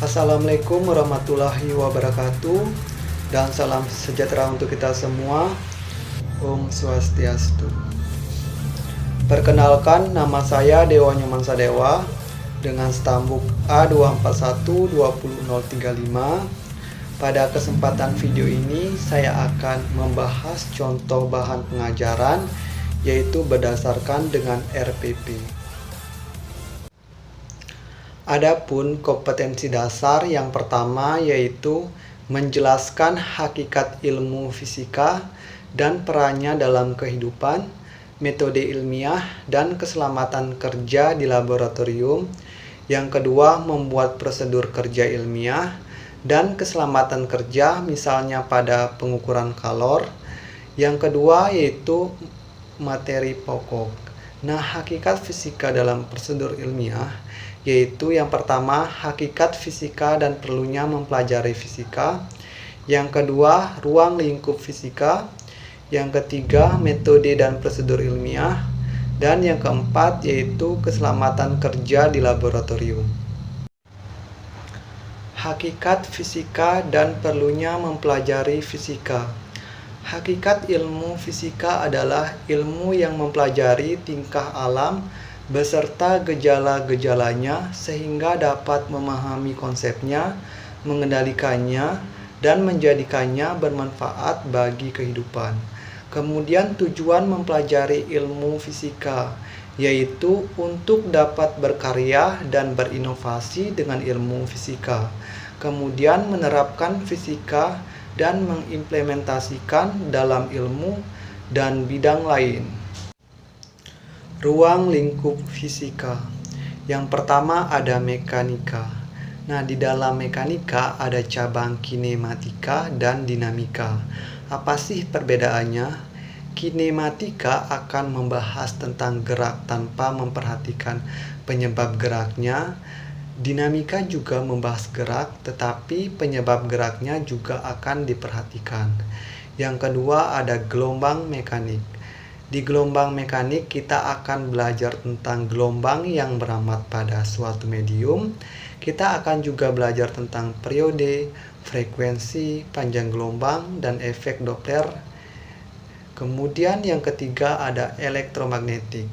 Assalamualaikum warahmatullahi wabarakatuh, dan salam sejahtera untuk kita semua. Om Swastiastu. Perkenalkan, nama saya Dewa Nyoman Sadewa dengan stambuk A241-20035. Pada kesempatan video ini saya akan membahas contoh bahan pengajaran, yaitu berdasarkan dengan RPP. Adapun kompetensi dasar yang pertama yaitu menjelaskan hakikat ilmu fisika dan perannya dalam kehidupan, metode ilmiah, dan keselamatan kerja di laboratorium. Yang kedua, membuat prosedur kerja ilmiah dan keselamatan kerja, misalnya pada pengukuran kalor. Yang kedua yaitu materi pokok. Nah, hakikat fisika dalam prosedur ilmiah yaitu yang pertama, hakikat fisika dan perlunya mempelajari fisika. Yang kedua, ruang lingkup fisika. Yang ketiga, metode dan prosedur ilmiah. Dan yang keempat, yaitu keselamatan kerja di laboratorium. Hakikat fisika dan perlunya mempelajari fisika. Hakikat ilmu fisika adalah ilmu yang mempelajari tingkah alam beserta gejala-gejalanya sehingga dapat memahami konsepnya, mengendalikannya, dan menjadikannya bermanfaat bagi kehidupan. Kemudian tujuan mempelajari ilmu fisika yaitu untuk dapat berkarya dan berinovasi dengan ilmu fisika. Kemudian menerapkan fisika dan mengimplementasikan dalam ilmu dan bidang lain. Ruang lingkup fisika. Yang pertama ada mekanika. Nah, di dalam mekanika ada cabang kinematika dan dinamika. Apa sih perbedaannya? Kinematika akan membahas tentang gerak tanpa memperhatikan penyebab geraknya. Dinamika juga membahas gerak, tetapi penyebab geraknya juga akan diperhatikan. Yang kedua ada gelombang mekanik. Di gelombang mekanik kita akan belajar tentang gelombang yang beramat pada suatu medium. Kita akan juga belajar tentang periode, frekuensi, panjang gelombang, dan efek Doppler. Kemudian yang ketiga ada elektromagnetik.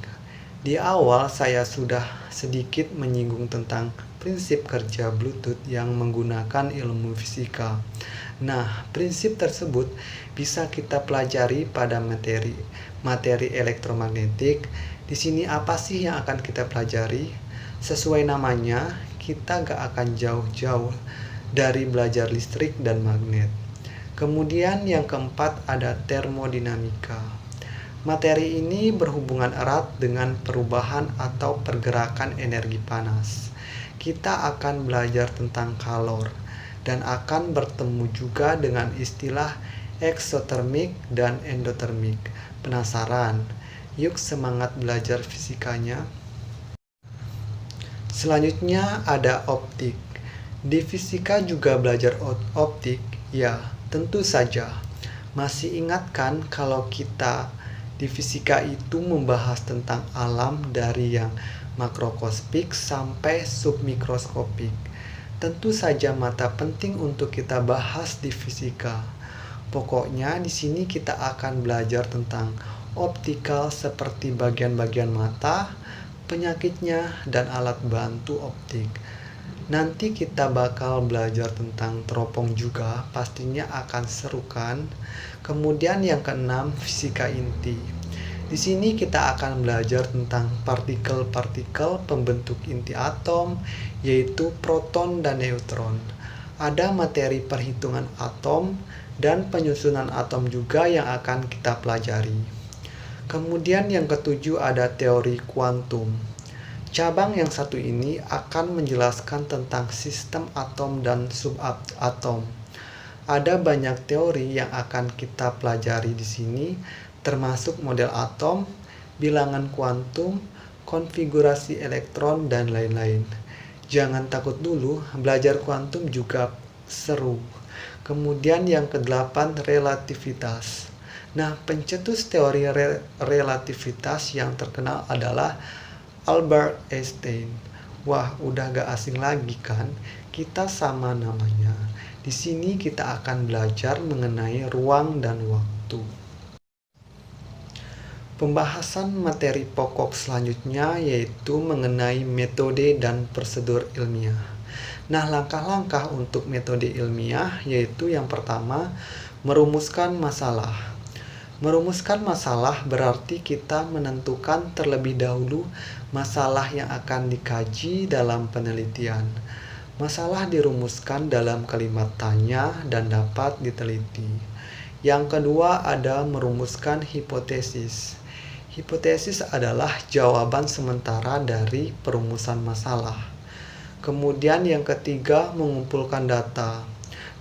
Di awal saya sudah sedikit menyinggung tentang prinsip kerja Bluetooth yang menggunakan ilmu fisika. Nah, prinsip tersebut bisa kita pelajari pada materi elektromagnetik. Di sini apa sih yang akan kita pelajari? Sesuai namanya, kita gak akan jauh-jauh dari belajar listrik dan magnet. Kemudian yang keempat ada termodinamika. Materi ini berhubungan erat dengan perubahan atau pergerakan energi panas. Kita akan belajar tentang kalor dan akan bertemu juga dengan istilah eksotermik dan endotermik. Penasaran? Yuk semangat belajar fisikanya. Selanjutnya ada optik. Di fisika juga belajar optik? Ya, tentu saja. Masih ingat kan kalau kita di fisika itu membahas tentang alam dari yang makroskopik sampai submikroskopik. Tentu saja mata penting untuk kita bahas di fisika. Pokoknya di sini kita akan belajar tentang optikal seperti bagian-bagian mata, penyakitnya, dan alat bantu optik. Nanti kita bakal belajar tentang teropong juga, pastinya akan seru kan? Kemudian yang keenam, fisika inti. Di sini kita akan belajar tentang partikel-partikel pembentuk inti atom, yaitu proton dan neutron. Ada materi perhitungan atom dan penyusunan atom juga yang akan kita pelajari. Kemudian yang ketujuh ada teori kuantum. Cabang yang satu ini akan menjelaskan tentang sistem atom dan subatom. Ada banyak teori yang akan kita pelajari di sini, termasuk model atom, bilangan kuantum, konfigurasi elektron, dan lain-lain. Jangan takut dulu, belajar kuantum juga seru. Kemudian yang kedelapan, relativitas. Nah, pencetus teori relativitas yang terkenal adalah Albert Einstein. Wah, udah gak asing lagi kan? Kita sama namanya. Di sini kita akan belajar mengenai ruang dan waktu. Pembahasan materi pokok selanjutnya yaitu mengenai metode dan prosedur ilmiah. Nah, langkah-langkah untuk metode ilmiah yaitu yang pertama, merumuskan masalah. Merumuskan masalah berarti kita menentukan terlebih dahulu masalah yang akan dikaji dalam penelitian. Masalah dirumuskan dalam kalimat tanya dan dapat diteliti. Yang kedua ada merumuskan hipotesis. Hipotesis adalah jawaban sementara dari perumusan masalah. Kemudian yang ketiga mengumpulkan data.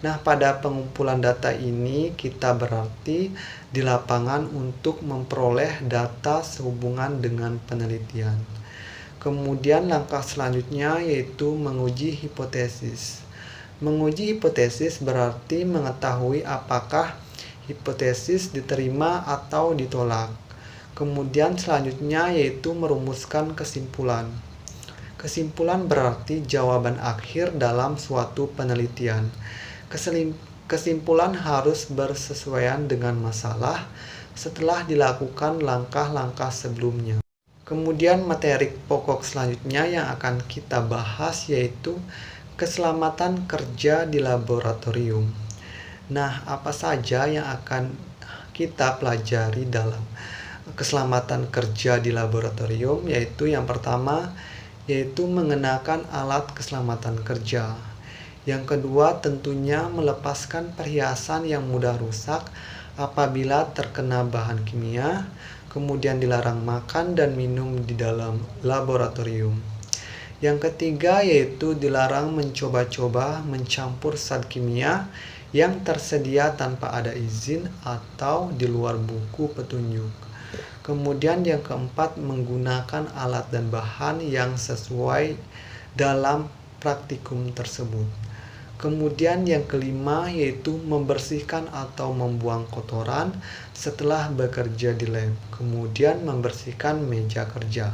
Nah, pada pengumpulan data ini kita berarti di lapangan untuk memperoleh data sehubungan dengan penelitian. Kemudian langkah selanjutnya yaitu menguji hipotesis. Menguji hipotesis berarti mengetahui apakah hipotesis diterima atau ditolak. Kemudian selanjutnya yaitu merumuskan kesimpulan. Kesimpulan berarti jawaban akhir dalam suatu penelitian. Kesimpulan harus bersesuaian dengan masalah setelah dilakukan langkah-langkah sebelumnya. Kemudian materi pokok selanjutnya yang akan kita bahas yaitu keselamatan kerja di laboratorium. Nah, apa saja yang akan kita pelajari dalam keselamatan kerja di laboratorium? Yaitu yang pertama yaitu mengenakan alat keselamatan kerja. Yang kedua tentunya melepaskan perhiasan yang mudah rusak apabila terkena bahan kimia, kemudian dilarang makan dan minum di dalam laboratorium. Yang ketiga yaitu dilarang mencoba-coba mencampur zat kimia yang tersedia tanpa ada izin atau di luar buku petunjuk. Kemudian yang keempat menggunakan alat dan bahan yang sesuai dalam praktikum tersebut. Kemudian yang kelima yaitu membersihkan atau membuang kotoran setelah bekerja di lab. Kemudian membersihkan meja kerja.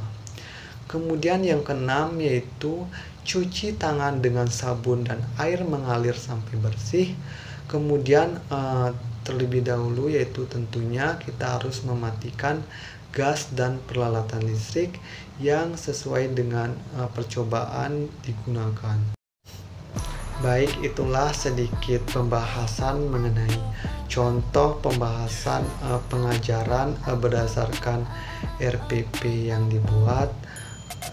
Kemudian yang keenam yaitu cuci tangan dengan sabun dan air mengalir sampai bersih. Kemudian terlebih dahulu yaitu tentunya kita harus mematikan gas dan peralatan listrik yang sesuai dengan percobaan digunakan. Baik, itulah sedikit pembahasan mengenai contoh pembahasan pengajaran berdasarkan RPP yang dibuat.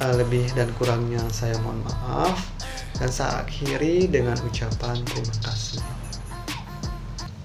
Lebih dan kurangnya saya mohon maaf, dan saya akhiri dengan ucapan terima kasih.